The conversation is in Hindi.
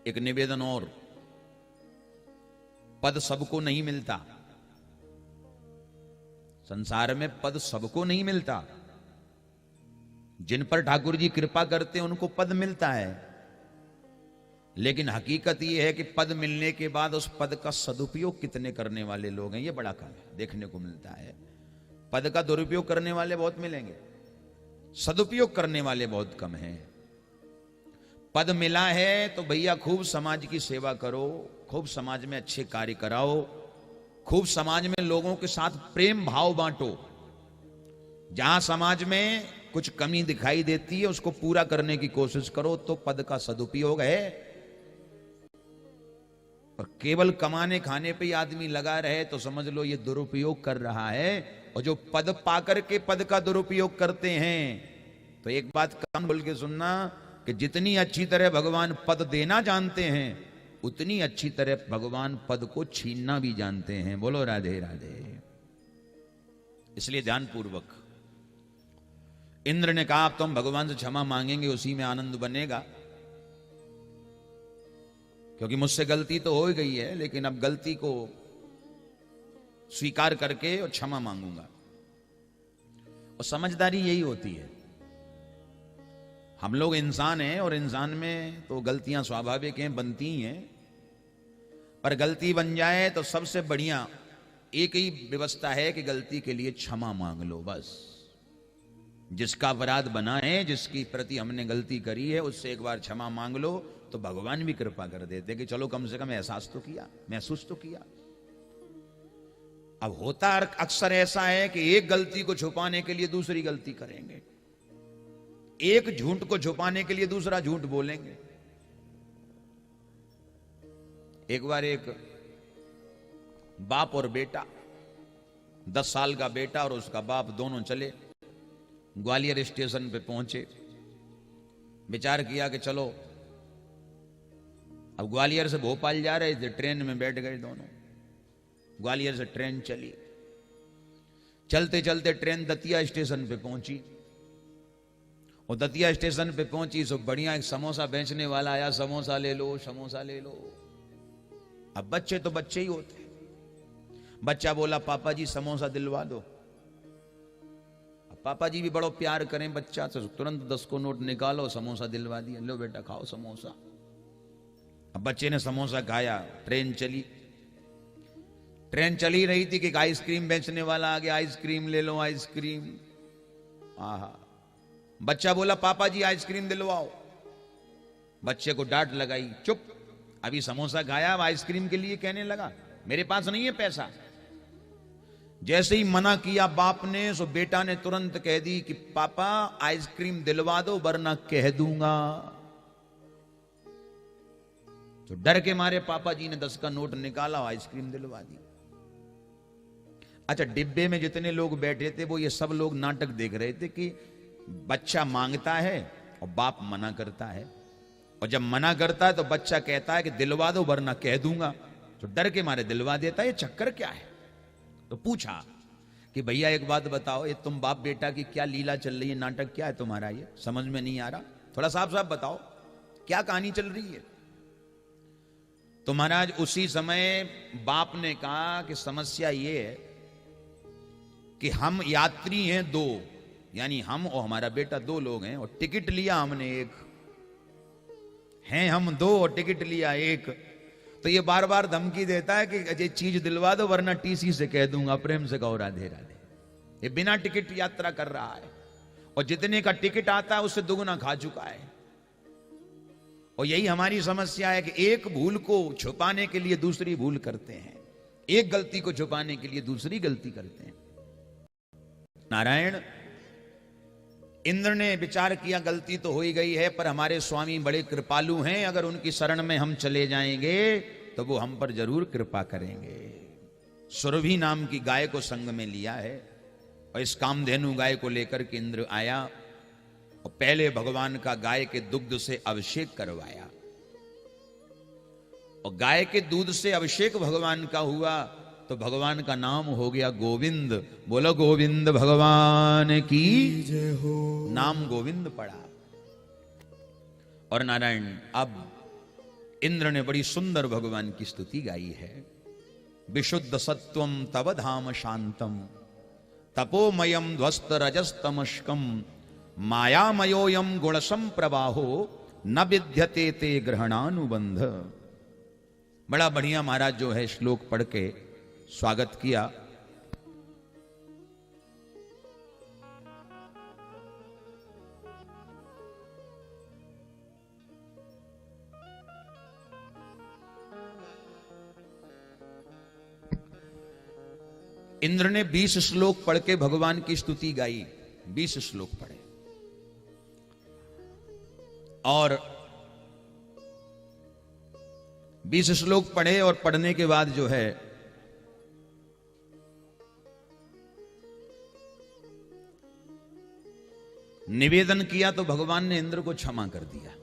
एक निवेदन और, पद सबको नहीं मिलता, संसार में पद सबको नहीं मिलता। जिन पर ठाकुर जी कृपा करते हैं उनको पद मिलता है, लेकिन हकीकत यह है कि पद मिलने के बाद उस पद का सदुपयोग कितने करने वाले लोग हैं, यह बड़ा कम है, देखने को मिलता है। पद का दुरुपयोग करने वाले बहुत मिलेंगे, सदुपयोग करने वाले बहुत कम हैं। पद मिला है तो भैया खूब समाज की सेवा करो, खूब समाज में अच्छे कार्य कराओ, खूब समाज में लोगों के साथ प्रेम भाव बांटो। जहां समाज में कुछ कमी दिखाई देती है उसको पूरा करने की कोशिश करो, तो पद का सदुपयोग है। और केवल कमाने खाने पे ही आदमी लगा रहे तो समझ लो ये दुरुपयोग कर रहा है। और जो पद पाकर के पद का दुरुपयोग करते हैं, तो एक बात कान बोल के सुनना कि जितनी अच्छी तरह भगवान पद देना जानते हैं, उतनी अच्छी तरह भगवान पद को छीनना भी जानते हैं। बोलो राधे राधे। इसलिए ध्यानपूर्वक इंद्र ने कहा, अब तो हम भगवान से क्षमा मांगेंगे, उसी में आनंद बनेगा, क्योंकि मुझसे गलती तो हो ही गई है, लेकिन अब गलती को स्वीकार करके और क्षमा मांगूंगा। और समझदारी यही होती है। हम लोग इंसान हैं और इंसान में तो गलतियां स्वाभाविक हैं, बनती ही हैं, पर गलती बन जाए तो सबसे बढ़िया एक ही व्यवस्था है कि गलती के लिए क्षमा मांग लो। बस जिसका अपराध बना है, जिसकी प्रति हमने गलती करी है, उससे एक बार क्षमा मांग लो, तो भगवान भी कृपा कर देते कि चलो कम से कम एहसास तो किया, महसूस तो किया। अब होता अक्सर ऐसा है कि एक गलती को छुपाने के लिए दूसरी गलती करेंगे, एक झूठ को छुपाने के लिए दूसरा झूठ बोलेंगे। एक बार एक बाप और बेटा, 10 साल का बेटा और उसका बाप, दोनों चले ग्वालियर स्टेशन पे पहुंचे। विचार किया कि चलो, अब ग्वालियर से भोपाल जा रहे थे, ट्रेन में बैठ गए दोनों। ग्वालियर से ट्रेन चली, चलते चलते ट्रेन दतिया स्टेशन पे पहुंची। और दतिया स्टेशन पे पहुंची तो बढ़िया एक समोसा बेचने वाला आया, समोसा ले लो, समोसा ले लो। अब बच्चे तो बच्चे ही होते, बच्चा बोला, पापा जी समोसा दिलवा दो। अब पापा जी भी बड़ो प्यार करें बच्चा, तो तुरंत 10 को नोट निकालो, समोसा दिलवा दिया, लो बेटा खाओ समोसा। अब बच्चे ने समोसा खाया, ट्रेन चली। ट्रेन चली रही थी कि एक आइसक्रीम बेचने वाला आ गया, आइसक्रीम ले लो, आइसक्रीम। आहा, बच्चा बोला, पापा जी आइसक्रीम दिलवाओ। बच्चे को डांट लगाई, चुप, अभी समोसा खाया, अब आइसक्रीम के लिए कहने लगा, मेरे पास नहीं है पैसा। जैसे ही मना किया बाप ने, सो बेटा ने तुरंत कह दी कि पापा आइसक्रीम दिलवा दो वरना कह दूंगा। तो डर के मारे पापा जी ने 10 का नोट निकाला, आइसक्रीम दिलवा दी। अच्छा, डिब्बे में जितने लोग बैठे थे वो ये सब लोग नाटक देख रहे थे कि बच्चा मांगता है और बाप मना करता है, और जब मना करता है तो बच्चा कहता है कि दिलवा दो वरना कह दूंगा। तो डर के मारे दिलवा देता है। ये चक्कर क्या है? तो पूछा कि भैया एक बात बताओ, ये तुम बाप बेटा की क्या लीला चल रही है, नाटक क्या है तुम्हारा, ये समझ में नहीं आ रहा, थोड़ा साफ साफ बताओ क्या कहानी चल रही है। तो महाराज उसी समय बाप ने कहा कि समस्या ये है कि हम यात्री हैं 2, यानी हम और हमारा बेटा 2 लोग हैं, और टिकट लिया हमने 1, हैं हम 2 और टिकट लिया 1। तो ये बार बार धमकी देता है कि ये चीज दिलवा दो वरना टीसी से कह दूंगा, प्रेम से कहो राधे राधे। ये बिना टिकट यात्रा कर रहा है, और जितने का टिकट आता है उससे दुगुना खा चुका है। और यही हमारी समस्या है कि एक भूल को छुपाने के लिए दूसरी भूल करते हैं, एक गलती को छुपाने के लिए दूसरी गलती करते हैं। नारायण, इंद्र ने विचार किया गलती तो हो ही गई है, पर हमारे स्वामी बड़े कृपालु हैं, अगर उनकी शरण में हम चले जाएंगे तो वो हम पर जरूर कृपा करेंगे। सुरभि नाम की गाय को संग में लिया है, और इस कामधेनु गाय को लेकर के इंद्र आया और पहले भगवान का गाय के दुग्ध से अभिषेक करवाया। और गाय के दूध से अभिषेक भगवान का हुआ तो भगवान का नाम हो गया गोविंद। बोलो गोविंद भगवान की जय हो। नाम गोविंद पड़ा। और नारायण, अब इंद्र ने बड़ी सुंदर भगवान की स्तुति गाई है। विशुद्ध सत्वम तव धाम शांतम तपोमयम ध्वस्त रजस्तमस्कम मायामयोयम गुणसम प्रवाहो न विद्यते ते ग्रहणानुबंध। बड़ा बढ़िया महाराज जो है श्लोक पढ़ के स्वागत किया। इंद्र ने 20 श्लोक पढ़ के भगवान की स्तुति गाई। 20 श्लोक पढ़े और 20 श्लोक पढ़े और पढ़ने के बाद जो है निवेदन किया तो भगवान ने इंद्र को क्षमा कर दिया।